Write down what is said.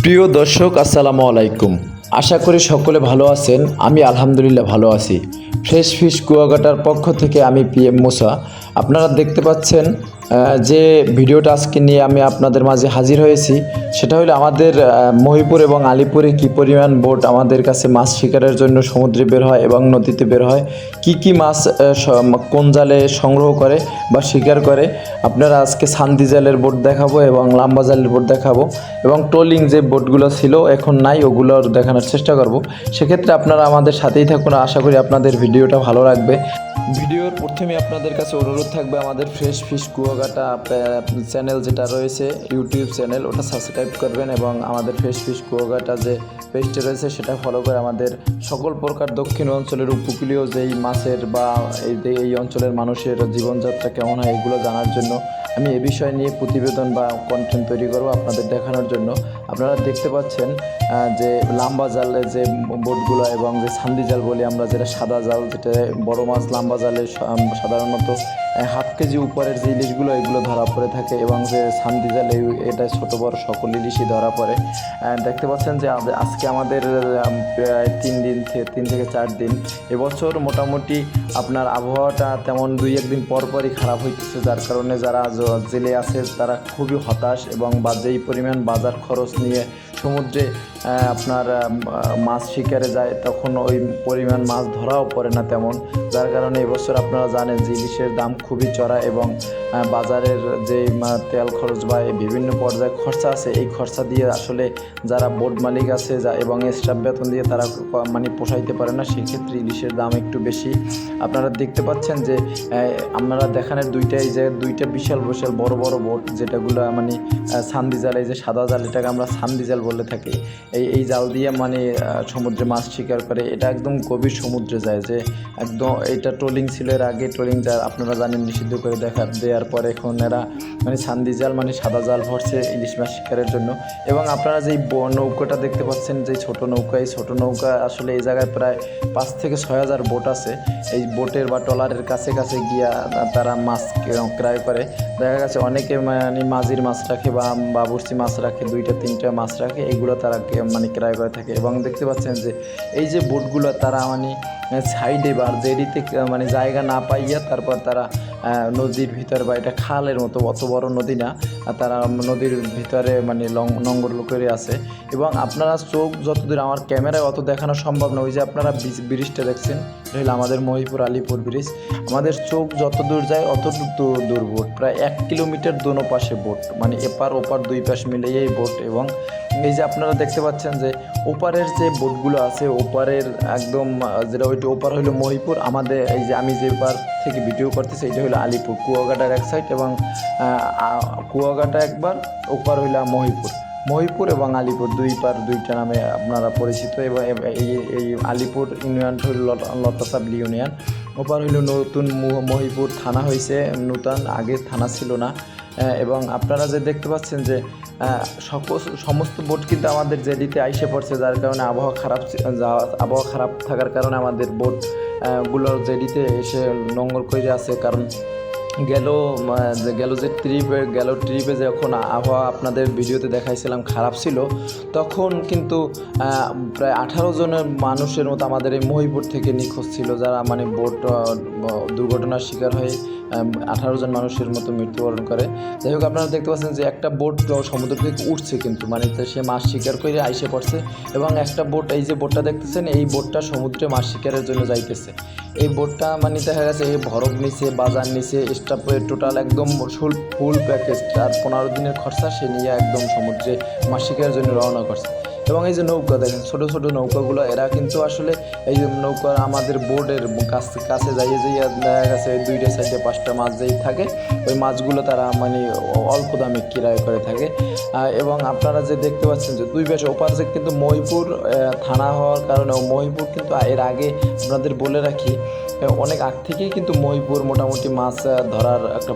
প্রিয় দর্শক আসসালামু আলাইকুম। আশা করি সকলে ভালো আছেন। আমি আলহামদুলিল্লাহ ভালো আছি। ফ্রেশ ফিশ কুয়াকাটার পক্ষ থেকে আমি PM মুসা। আপনারা দেখতে পাচ্ছেন যে ভিডিওটা আজকে নিয়ে আমি আপনাদের মাঝে হাজির হয়েছি, সেটা হলো আমাদের মহিপুর এবং আলিপুরে কী পরিমাণ বোট আমাদের কাছে মাছ শিকারের জন্য সমুদ্রে বের হয় এবং নদীতে বের হয়, কি মাছ কোন জালে সংগ্রহ করে বা শিকার করে। আপনারা আজকে সান্দি জালের বোট দেখাবো এবং লাম্বা জালের বোট দেখাবো এবং ট্রোলিং যে বোটগুলো ছিল এখন নাই, ওগুলোর দেখানোর চেষ্টা করব। সেক্ষেত্রে আপনারা আমাদের সাথেই থাকুন, আশা করি আপনাদের ভিডিওটা ভালো লাগবে। ভিডিওর প্রথমে আপনাদের কাছে অনুরোধ থাকবে, আমাদের ফ্রেশ ফিশ কুয়াকাটা চ্যানেল যেটা রয়েছে ইউটিউব চ্যানেল, ওটা সাবস্ক্রাইব করবেন এবং আমাদের ফ্রেশ ফিশ কুয়াকাটা যে পেজটা রয়েছে সেটা ফলো করে আমাদের সকল প্রকার দক্ষিণ অঞ্চলের উপকূলীয় যেই মাছের বা এই অঞ্চলের মানুষের জীবনযাত্রা কেমন হয় এগুলো জানার জন্য আমি এ বিষয় নিয়ে প্রতিবেদন বা কন্টেন্ট তৈরি করব আপনাদের দেখানোর জন্য। আপনারা দেখতে পাচ্ছেন যে লাম্বা জালে যে বোটগুলো এবং যে সান্দি জাল বলি আমরা, যেটা সাদা জাল, যেটা বড় মাছ লাম্বা জালে সাধারণত হাফ কেজি উপরের যে ইলিশগুলো এগুলো ধরা পড়ে থাকে এবং যে সান্দি জাল এটা ছোটো বড় সকল ইলিশই ধরা পড়ে। দেখতে পাচ্ছেন যে আজকে আমাদের প্রায় 3 থেকে 4 দিন। এবছর মোটামুটি আপনার আবহাওয়াটা তেমন 2-1 দিন পরই খারাপ হইতেছে, যার কারণে যারা জেলে আছে তারা খুবই হতাশ এবং যেই পরিমাণ বাজার খরচ নিয়ে সমুদ্রে আপনার মাছ শিকারে যায় তখন ওই পরিমাণ মাছ ধরাও পড়ে না তেমন, যার কারণে এবছর আপনারা জানেন যে ইলিশের দাম খুবই চড়া এবং বাজারের যে তেল খরচ বা বিভিন্ন পর্যায়ে খরচা আছে, এই খরচা দিয়ে আসলে যারা বোট মালিক আছে এবং স্টাফ বেতন দিয়ে তারা পোষাইতে পারে না, সেক্ষেত্রে ইলিশের দাম একটু বেশি। আপনারা দেখতে পাচ্ছেন যে আপনারা দেখানোর দুইটা বিশাল বিশাল বড় বড় বোট, যেটাগুলো সান্দি জাল, এই যে সাদা জাল এটাকে আমরা সান্দি জাল বলে থাকি, এই জাল দিয়ে সমুদ্রে মাছ শিকার করে। এটা একদম গভীর সমুদ্রে যায়, যে একদম এটা ট্রোলিং ছিল এর আগে, ট্রোলিং জাল আপনারা জানেন নিষিদ্ধ করে দেওয়ার পরে এখন এরা সান্দি জাল সাদা জাল ভরছে ইলিশ মাছ শিকারের জন্য। এবং আপনারা যেই নৌকাটা দেখতে পাচ্ছেন, যে ছোট নৌকা, এই ছোটো নৌকা আসলে এই জায়গায় প্রায় 5 থেকে 6 হাজার বোট আছে। এই বোটের বা ট্রলারের কাছে কাছে গিয়া তারা মাছ ক্রয় করে। দেখা গেছে অনেকে মাঝির মাছ রাখে বা বাবুর্চি মাছ রাখে, 2-3টা মাছ রাখে, এইগুলো তারা ক্রয় করে থাকে। এবং দেখতে পাচ্ছেন যে এই যে বোটগুলো তারা সাইডে বা জেডিতে জায়গা না পাইয়া তারপর তারা নদীর ভিতরে, বা এটা খালের মতো, অত বড় নদী না, তারা নদীর ভিতরে নোঙর করে আছে। এবং আপনারা চোখ যতদূর, আমার ক্যামেরায় অত দেখানো সম্ভব না, ওই যে আপনারা ব্রিজটা দেখছেন, এটা হলো আমাদের মহিপুর আলিপুর ব্রিজ। আমাদের চোখ যত দূর যায় অত দূর বোট, প্রায় 1 কিলোমিটার দোনো পাশে বোট, এপার ওপার 2 পাশ মিলিয়েই বোট। এবং এই যে আপনারা দেখতে পাচ্ছেন যে ওপারের যে বোটগুলো আছে, ওপারের একদম যেটা ওইটা ওপার হইলো মহিপুর, আমাদের এই যে আমি যে পার থেকে ভিডিও করতেছি এটা হলো আলিপুর, কুয়াকাটার এক সাইড, এবং কুয়াকাটা একবার, ওপার হইলো মহিপুর এবং আলিপুর, দুইটা নামে আপনারা পরিচিত। এবং এই আলিপুর ইউনিয়নটা হইল লতা সাবলি ইউনিয়ন, ওপার হইল নতুন মহিপুর থানা হয়েছে, নতুন, আগে থানা ছিল না। এবং আপনারা যে দেখতে পাচ্ছেন যে সমস্ত বোট কিন্তু আমাদের জেডিতে আইসে পড়ছে, যার কারণে আবহাওয়া খারাপ থাকার কারণে আমাদের বোটগুলোর জেডিতে এসে নোঙর করে আছে। কারণ গেল যে ট্রিপে যখন আবহাওয়া আপনাদের ভিডিওতে দেখাইছিলাম খারাপ ছিল, তখন কিন্তু প্রায় 18 জনের মানুষের মতো আমাদের এই মহিপুর থেকে নিখোঁজ ছিল, যারা বোট দুর্ঘটনার শিকার হয়ে 18 জন মানুষের মতো মৃত্যুবরণ করে। যাই হোক, আপনারা দেখতে পাচ্ছেন যে একটা বোট সমুদ্র থেকে উঠছে, কিন্তু সে মাছ শিকার করে আইসে পড়ছে। এবং একটা বোট, এই যে বোটটা দেখতেছেন, এই বোটটা সমুদ্রে মাছ শিকারের জন্য যাইতেছে। এই বোটটা দেখা গেছে এই ভরক নিচে, বাজার নিচে, স্টাফের টোটাল একদম ফুল প্যাকেজ, আর 15 দিনের খরচা সে নিয়ে একদম সমুদ্রে মাছ শিকারের জন্য রওনা করছে। এবং এই যে নৌকা দেখেন, ছোটো ছোটো নৌকাগুলো, এরা কিন্তু আসলে এই যে নৌকা আমাদের বোর্ডের কাছে যাইয়ে দেখা গেছে 2টা 4টা 5টা মাছ যেই থাকে, ওই মাছগুলো তারা অল্প দামে কিরায় করে থাকে। এবং আপনারা যে দেখতে পাচ্ছেন যে 2 পাশে ওপার যে কিন্তু মহিপুর থানা হওয়ার কারণে, মহিপুর কিন্তু এর আগে আপনাদের বলে রাখি, অনেক আগ থেকেই কিন্তু মহিপুর মোটামুটি মাছ ধরার একটা